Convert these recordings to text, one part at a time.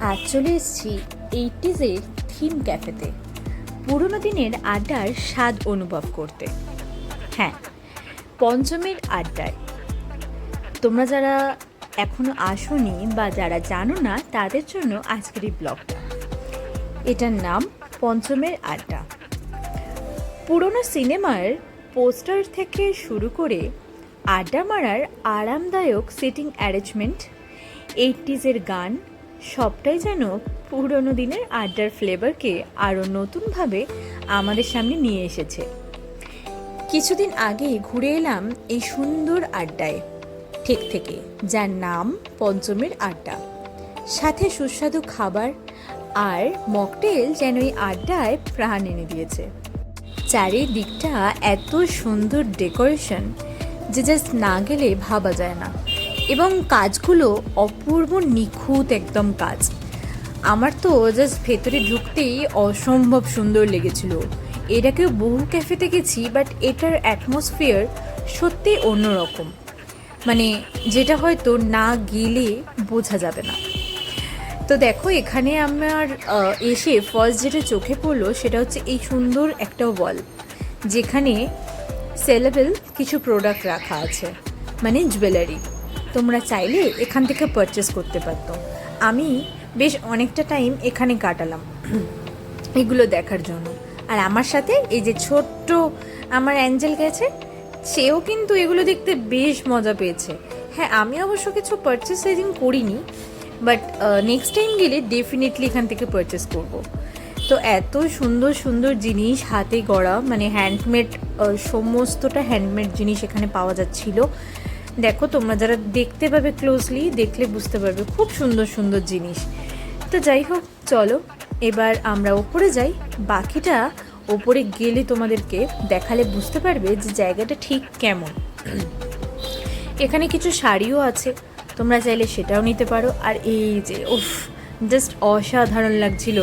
আজ চলে এসেছি 80s-এর থিম ক্যাফেতে পুরোনো দিনের আড্ডার স্বাদ অনুভব করতে। হ্যাঁ, পঞ্চমের আড্ডায়। তোমরা যারা এখনো আসোনি বা যারা জানো না তাদের জন্য আজকের এই ব্লগটা। এটার নাম পঞ্চমের আড্ডা। পুরোনো সিনেমার পোস্টার থেকে শুরু করে আড্ডা মারার আরামদায়ক সিটিং অ্যারেঞ্জমেন্ট, 80s-এর গান, সবটাই যেন পুরোনো দিনের আড্ডার ফ্লেভারকে আরও নতুনভাবে আমাদের সামনে নিয়ে এসেছে। কিছুদিন আগেই ঘুরে এলাম এই সুন্দর আড্ডায় ঠিক থেকে, যার নাম পঞ্চমের আড্ডা। সাথে সুস্বাদু খাবার আর মকটেল যেন এই আড্ডায় প্রাণ এনে দিয়েছে। চারিদিকটা এত সুন্দর ডেকোরেশন যে জাস্ট না গেলে ভাবা যায় না, এবং কাজগুলো অপূর্ব নিখুঁত একদম কাজ। আমার তো জাস্ট ভেতরে ঢুকতেই অসম্ভব সুন্দর লেগেছিল। এটাকে বহু ক্যাফেতে গেছি, বাট এটার অ্যাটমসফিয়ার সত্যি অন্যরকম, মানে যেটা হয়তো না গেলে বোঝা যাবে না। তো দেখো, এখানে আমার এসে ফার্স্ট যেটা চোখে পড়লো সেটা হচ্ছে এই সুন্দর একটা ওয়াল, যেখানে সেলেবল কিছু প্রোডাক্ট রাখা আছে, মানে জুয়েলারি। তোমরা চাইলে এখান থেকে পারচেস করতে পারতো। আমি বেশ অনেকটা টাইম এখানে কাটালাম এগুলো দেখার জন্য। আর আমার সাথে এই যে ছোট্ট আমার অ্যাঞ্জেল গেছে, সেও কিন্তু এগুলো দেখতে বেশ মজা পেয়েছে। হ্যাঁ, আমি অবশ্য কিছু পারচেস সেদিন করিনি, বাট নেক্সট টাইম গেলে ডেফিনেটলি এখান থেকে পারচেস করব। তো এত সুন্দর সুন্দর জিনিস হাতে গড়া, মানে হ্যান্ডমেড, সমস্তটা হ্যান্ডমেড জিনিস এখানে পাওয়া যাচ্ছিল। দেখো, তোমরা যারা দেখতে পাবে ক্লোজলি দেখলে বুঝতে পারবে খুব সুন্দর সুন্দর জিনিস। তো যাই হোক, চলো এবার আমরা ওপরে যাই। বাকিটা ওপরে গেলে তোমাদেরকে দেখালে বুঝতে পারবে যে জায়গাটা ঠিক কেমন। এখানে কিছু শাড়িও আছে, তোমরা চাইলে সেটাও নিতে পারো। আর এই যে জাস্ট অসাধারণ লাগছিল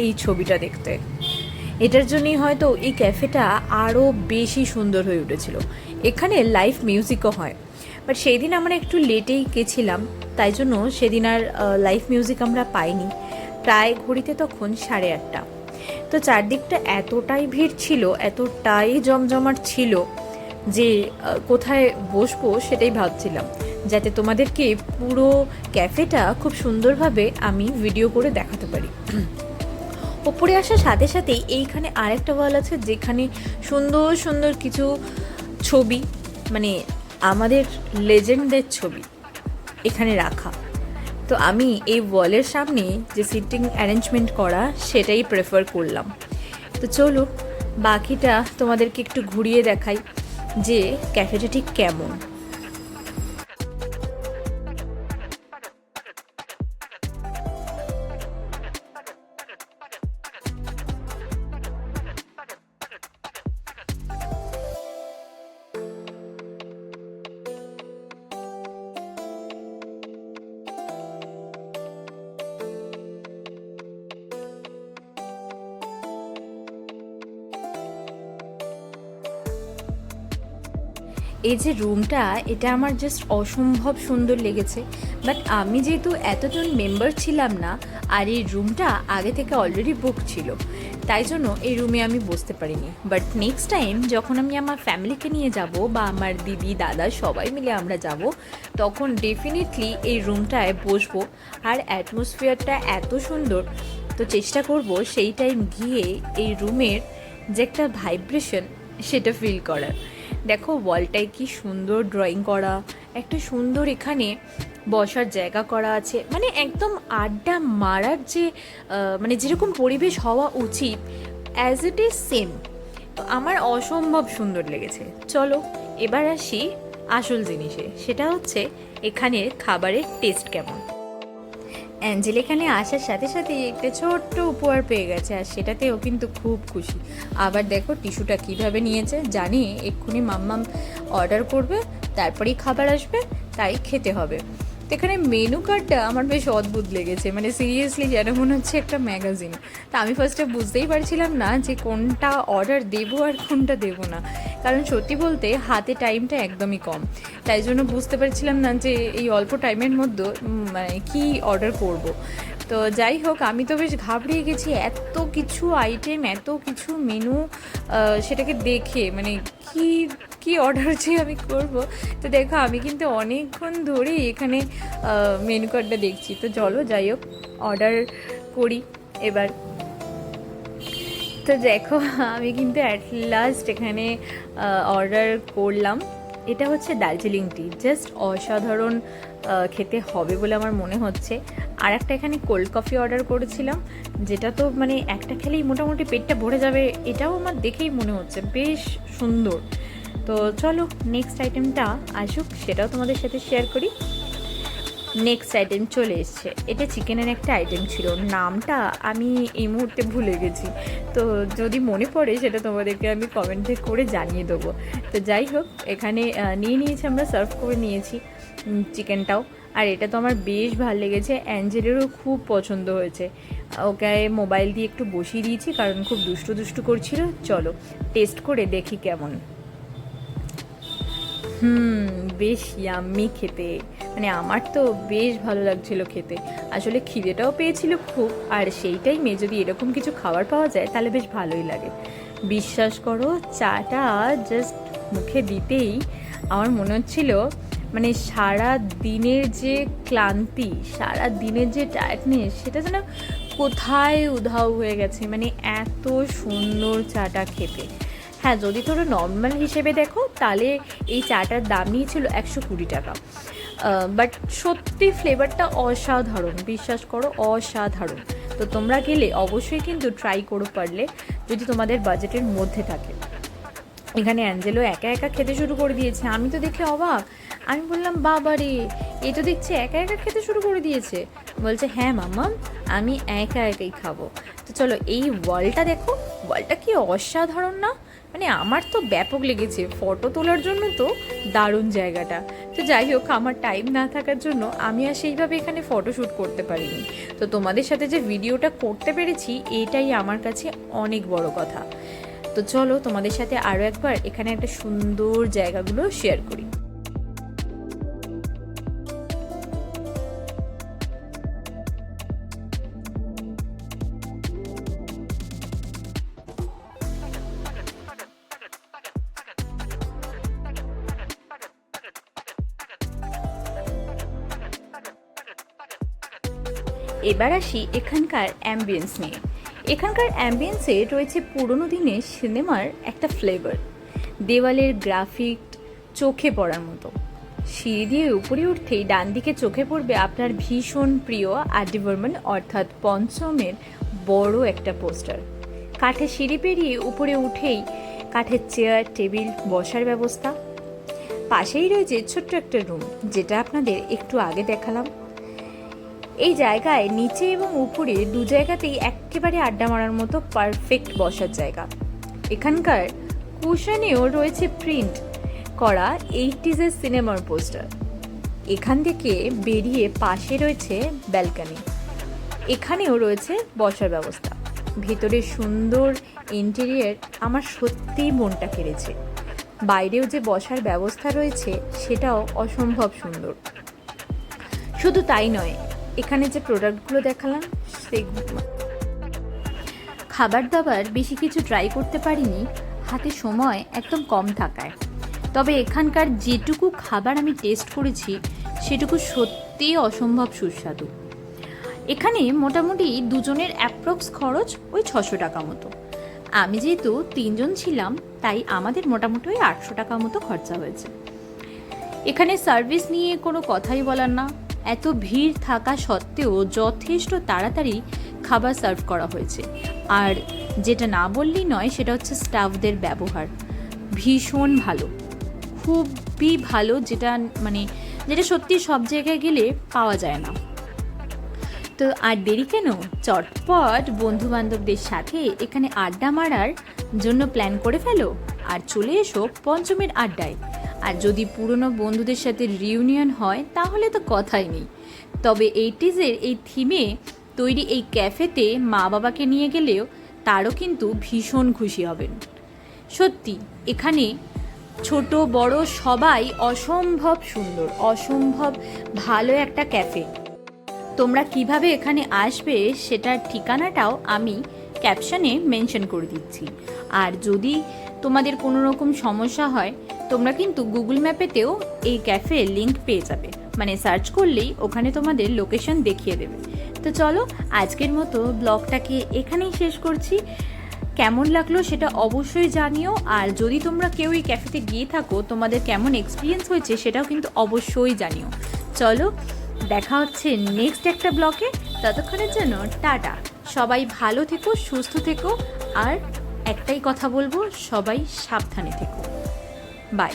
এই ছবিটা দেখতে। এটার জন্যই হয়তো এই ক্যাফেটা আরও বেশি সুন্দর হয়ে উঠেছিল। এখানে লাইভ মিউজিকও হয়, বাট সেই দিন আমরা একটু লেটেই গেছিলাম, তাই জন্য সেদিন আর লাইভ মিউজিক আমরা পাইনি। প্রায় ঘড়িতে তখন 8:30। তো চারদিকটা এতটাই ভিড় ছিল, এতটাই জমজমাট ছিল যে কোথায় বসবো সেটাই ভাবছিলাম, যাতে তোমাদেরকে পুরো ক্যাফেটা খুব সুন্দরভাবে আমি ভিডিও করে দেখাতে পারি। ওপরে আসার সাথে সাথেই এইখানে আরেকটা ওয়াল আছে, যেখানে সুন্দর সুন্দর কিছু ছবি, মানে আমাদের লেজেন্ডদের ছবি এখানে রাখা। তো আমি এই ওয়ালের সামনে যে সিটিং অ্যারেঞ্জমেন্ট করা সেটাই প্রেফার করলাম। তো চলো বাকিটা তোমাদেরকে একটু ঘুরিয়ে দেখাই যে ক্যাফেটা ঠিক কেমন। এই যে রুমটা, এটা আমার জাস্ট অসম্ভব সুন্দর লেগেছে। বাট আমি যেহেতু এতজন মেম্বার ছিলাম না, আর এই রুমটা আগে থেকে অলরেডি বুক ছিল, তাই জন্য এই রুমে আমি বসতে পারিনি। বাট নেক্সট টাইম যখন আমি আমার ফ্যামিলিকে নিয়ে যাব, বা আমার দিদি দাদা সবাই মিলে আমরা যাব, তখন ডেফিনেটলি এই রুমটায় বসবো। আর অ্যাটমসফিয়ারটা এত সুন্দর, তো চেষ্টা করব সেই টাইম গিয়ে এই রুমের যে একটা ভাইব্রেশন সেটা ফিল করার। দেখো, ওয়ালটায় কি সুন্দর ড্রয়িং করা, একটা সুন্দর এখানে বসার জায়গা করা আছে, মানে একদম আড্ডা মারার যে মানে যেরকম পরিবেশ হওয়া উচিত অ্যাজ ইট ইজ সেম। তো আমার অসম্ভব সুন্দর লেগেছে। চলো এবার আসি আসল জিনিসে, সেটা হচ্ছে এখানের খাবারের টেস্ট কেমন। অ্যাঞ্জেল এখানে আসার সাথে সাথে একটা ছোট্ট উপহার পেয়ে গেছে, আর সেটাতেও কিন্তু খুব খুশি। আবার দেখো টিস্যুটা কীভাবে নিয়েছে, জানি এক্ষুনি মাম্মাম অর্ডার করবে, তারপরেই খাবার আসবে, তাই খেতে হবে। তো এখানে মেনু কার্ডটা আমার বেশ অদ্ভুত লেগেছে, মানে সিরিয়াসলি যেন মনে হচ্ছে একটা ম্যাগাজিন। তা আমি ফার্স্টে বুঝতেই পারছিলাম না যে কোনটা অর্ডার দেবো আর কোনটা দেবো না, কারণ সত্যি বলতে হাতে টাইমটা একদমই কম, তাই জন্য বুঝতে পারছিলাম না যে এই অল্প টাইমের মধ্যে মানে কী অর্ডার করব। তো যাই হোক, আমি তো বেশ ঘাবড়িয়ে গেছি, এত কিছু আইটেম, এত কিছু মেনু, সেটাকে দেখে মানে কি কি অর্ডার যে আমি করব। তো দেখো আমি কিন্তু অনেকক্ষণ ধরে এখানে মেনু কার্ডটা দেখছি। তো চলো যাই হোক অর্ডার করি এবার। তো দেখো আমি কিন্তু অ্যাট লাস্ট এখানে অর্ডার করলাম। এটা হচ্ছে দার্জিলিং টি, জাস্ট অসাধারণ খেতে হবে বলে আমার মনে হচ্ছে। আর একটা এখানে কোল্ড কফি অর্ডার করেছিলাম, যেটা তো মানে একটা খেলেই মোটামুটি পেটটা ভরে যাবে, এটাও আমার দেখেই মনে হচ্ছে বেশ সুন্দর। তো চলো নেক্সট আইটেমটা আসুক, সেটাও তোমাদের সাথে শেয়ার করি। নেক্সট আইটেম চলে এসছে, এটা চিকেনের একটা আইটেম ছিল, নামটা আমি এই মুহূর্তে ভুলে গেছি, তো যদি মনে পড়ে সেটা তোমাদেরকে আমি কমেন্টে করে জানিয়ে দেবো। তো যাই হোক এখানে নিয়ে নিয়েছি, আমরা সার্ভ করে নিয়েছি চিকেনটাও। আর এটা তো আমার বেশ ভালো লেগেছে, অ্যাঞ্জেলেরও খুব পছন্দ হয়েছে। ওকে মোবাইল দিয়ে একটু বসিয়ে দিয়েছি কারণ খুব দুষ্টু দুষ্টু করছিল। চলো টেস্ট করে দেখি কেমন। বেশ ইয়াম্মি খেতে, মানে আমার তো বেশ ভালো লাগছিল খেতে। আসলে খিদেটাও পেয়েছিল খুব, আর সেই টাইমে যদি এরকম কিছু খাবার পাওয়া যায় তাহলে বেশ ভালোই লাগে। বিশ্বাস করো চাটা জাস্ট মুখে দিতেই আমার মনে হচ্ছিল মানে সারা দিনের যে ক্লান্তি, সারা দিনের যে টায়ার্ডনেস, সেটা যেন কোথায় উধাও হয়ে গেছে। মানে এত সুন্দর চাটা খেতে। হ্যাঁ, যদি তোরা নর্মাল হিসেবে দেখো তাহলে এই চাটার দাম নিয়েছিল 120 টাকা, বাট সত্যি ফ্লেভারটা অসাধারণ, বিশ্বাস করো অসাধারণ। তো তোমরা গেলে অবশ্যই কিন্তু ট্রাই করো পারলে, যদি তোমাদের বাজেটের মধ্যে থাকে। এখানে অ্যাঞ্জেলো একা একা খেতে শুরু করে দিয়েছে, আমি তো দেখে অবাক। আমি বললাম বাবা রে, এ তো দেখছি একা একা খেতে শুরু করে দিয়েছে। বলছে হ্যাঁ মাম্মা, আমি একা একাই খাবো। তো চলো এই ওয়ালটা দেখো, ওয়ালটা কি অসাধারণ না? মানে আমার তো ব্যাপক লেগেছে, ফটো তোলার জন্য তো দারুণ জায়গাটা। তো যাই হোক আমার টাইম না থাকার জন্য আমি আর সেইভাবে এখানে ফটোশ্যুট করতে পারিনি। তো তোমাদের সাথে যে ভিডিওটা করতে পেরেছি এটাই আমার কাছে অনেক বড় কথা। তো চলো তোমাদের সাথে আরও একবার এখানে একটা সুন্দর জায়গাগুলো শেয়ার করি। এবার আসি এখানকার অ্যাম্বিয়েন্স নিয়ে। এখানকার অ্যাম্বিয়েন্সে রয়েছে পুরনো দিনের সিনেমার একটা ফ্লেভার, দেওয়ালের গ্রাফিক চোখে পড়ার মতো। সিঁড়ি দিয়ে উপরে উঠতেই ডান দিকে চোখে পড়বে আপনার ভীষণ প্রিয় আর.ডি. বর্মন অর্থাৎ পঞ্চমের বড় একটা পোস্টার। কাঠের সিঁড়ি পেরিয়ে উপরে উঠেই কাঠের চেয়ার টেবিল বসার ব্যবস্থা। পাশেই রয়েছে ছোট্ট একটা রুম, যেটা আপনাদের একটু আগে দেখালাম। এই জায়গায় নিচে এবং উপরে দু জায়গাতেই একেবারে আড্ডা মারার মতো পারফেক্ট বসার জায়গা। এখানকার কুশনেও রয়েছে প্রিন্ট করা 80s সিনেমার পোস্টার। এখান থেকে বেরিয়ে পাশে রয়েছে ব্যালকনি, এখানেও রয়েছে বসার ব্যবস্থা। ভেতরে সুন্দর ইন্টেরিয়ার আমার সত্যিই মনটা কেড়েছে। বাইরেও যে বসার ব্যবস্থা রয়েছে সেটাও অসম্ভব সুন্দর। শুধু তাই নয়, এখানে যে প্রোডাক্টগুলো দেখালাম সেগুলো, খাবার দাবার বেশি কিছু ট্রাই করতে পারিনি, হাতে সময় একদম কম থাকায়। তবে এখানকার যেটুকু খাবার আমি টেস্ট করেছি সেটুকু সত্যিই অসম্ভব সুস্বাদু। এখানে মোটামুটি দুজনের অ্যাপ্রক্স খরচ ওই 600 টাকা মতো। আমি যেহেতু 3 জন ছিলাম তাই আমাদের মোটামুটি ওই 800 টাকা মতো খরচা হয়েছে। এখানে সার্ভিস নিয়ে কোনো কথাই বলার না, এত ভিড় থাকা সত্ত্বেও যথেষ্ট তাড়াতাড়ি খাবার সার্ভ করা হয়েছে। আর যেটা না বললেই নয় সেটা হচ্ছে স্টাফদের ব্যবহার ভীষণ ভালো, খুবই ভালো, যেটা সত্যি সব জায়গায় গেলে পাওয়া যায় না। তো আর দেরি কেন, চটপট বন্ধুবান্ধবদের সাথে এখানে আড্ডা মারার জন্য প্ল্যান করে ফেলো আর চলে এসো পঞ্চমের আড্ডায়। আর যদি পুরনো বন্ধুদের সাথে রিউনিয়ন হয় তাহলে তো কথাই নেই। তবে 80s এই থিমে তৈরি এই ক্যাফেতে মা বাবাকে নিয়ে গেলেও তারও কিন্তু ভীষণ খুশি হবেন। সত্যি এখানে ছোট বড় সবাই অসম্ভব সুন্দর, অসম্ভব ভালো একটা ক্যাফে। তোমরা কিভাবে এখানে আসবে সেটার ঠিকানাটাও আমি ক্যাপশনে মেনশন করে দিচ্ছি। আর যদি তোমাদের কোনো রকম সমস্যা হয়, তোমরা কিন্তু গুগল ম্যাপেতেও এই ক্যাফে লিংক পেয়ে যাবে, মানে সার্চ করলেই ওখানে তোমাদের লোকেশন দেখিয়ে দেবে। তো চলো আজকের মতো ব্লগটাকে এখানেই শেষ করছি। কেমন লাগলো সেটা অবশ্যই জানিও। আর যদি তোমরা কেউ এই ক্যাফেতে গিয়ে থাকো, তোমাদের কেমন এক্সপিরিয়েন্স হয়েছে সেটাও কিন্তু অবশ্যই জানিও। চলো দেখা হচ্ছে নেক্সট একটা ব্লগে। ততক্ষণের জন্য টাটা। সবাই ভালো থেকো, সুস্থ থেকো, আর একটাই কথা বলবো, সবাই সাবধানে থেকো। বাই।